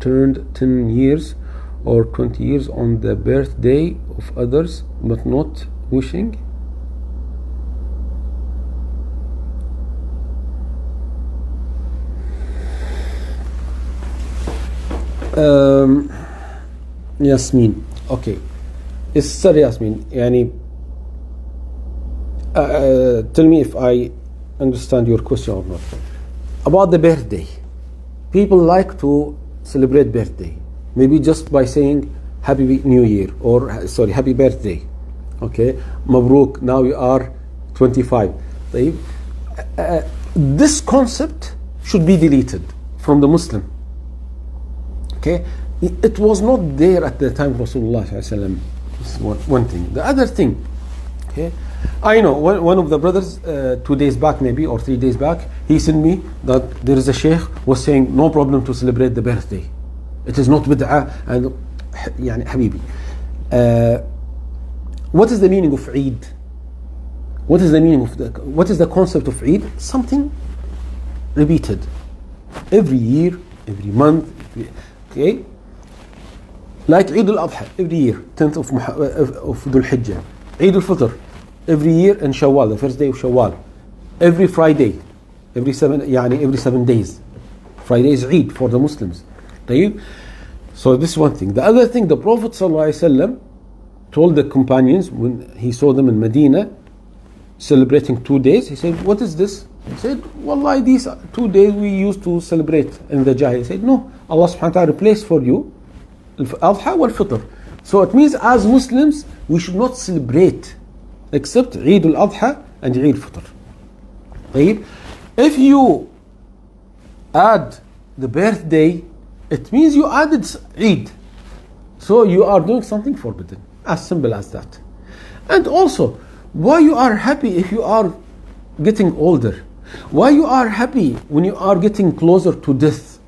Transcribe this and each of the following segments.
turned 10 years or 20 years on the birthday of others but not wishing? Yasmin, okay. Sister Yasmin, يعني tell me if I understand your question or not. About the birthday, people like to celebrate birthday, maybe just by saying Happy New Year or sorry, Happy Birthday. Okay, Mabruk, now you are 25. This concept should be deleted from the Muslim. Okay, it was not there at the time of Rasulullah. This is one thing. The other thing, okay, I know one of the brothers 2 days back maybe or 3 days back, he sent me that there is a sheikh was saying no problem to celebrate the birthday. It is not bid'ah. And يعني حبيبي, what is the meaning of Eid? What is the meaning of what is the concept of Eid? Something repeated every year, every month. Okay, like Eid al-Adha every year, 10th of Dhul Hijjah. Eid al-Fitr every year in Shawwal, the first day of Shawwal. Every Friday, every 7 days. Friday is Eid for the Muslims. So this is one thing. The other thing, the Prophet ﷺ told the companions when he saw them in Medina celebrating 2 days, he said, what is this? He said, Wallahi, these 2 days we used to celebrate in the Jahil. He said, no, Allah subhanahu wa ta'ala replaced for you Al-Adha wal-Fitr. So it means as Muslims, we should not celebrate except Eid al-Adha and Eid al-Fitr. If you add the birthday, it means you added Eid. So you are doing something forbidden. As simple as that. And also, why you are happy if you are getting older? Why you are happy when you are getting closer to death?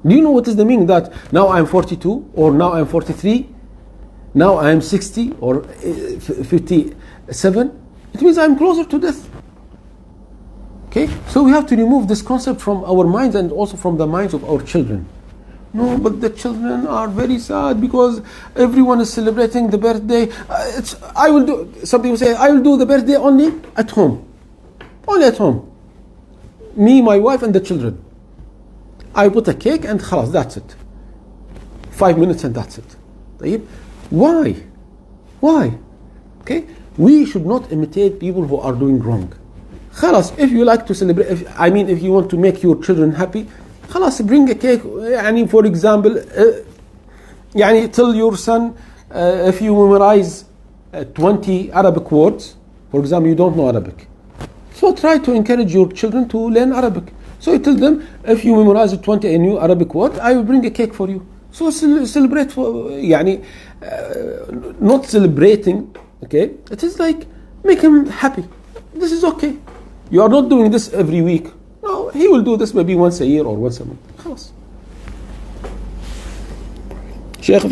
Do you know what is the meaning that now I'm 42 or now I'm 43, now I'm 60 or 57? It means I'm closer to death. Okay, so we have to remove this concept from our minds and also from the minds of our children. No, but the children are very sad because everyone is celebrating the birthday. Some people say, I will do the birthday only at home. Only at home. Me, my wife, and the children. I put a cake and khalas, that's it. 5 minutes and that's it. Why? Why? Okay? We should not imitate people who are doing wrong. Khalas, if you like to celebrate, if you want to make your children happy, khalas, bring a cake. For example, tell your son, if you memorize 20 Arabic words, for example, you don't know Arabic. So try to encourage your children to learn Arabic. So you tell them, if you memorize 20 a new Arabic word, I will bring a cake for you. So celebrate, not celebrating, okay? It is like, make him happy. This is okay. You are not doing this every week. No, he will do this maybe once a year or once a month. خلاص. Sheikh,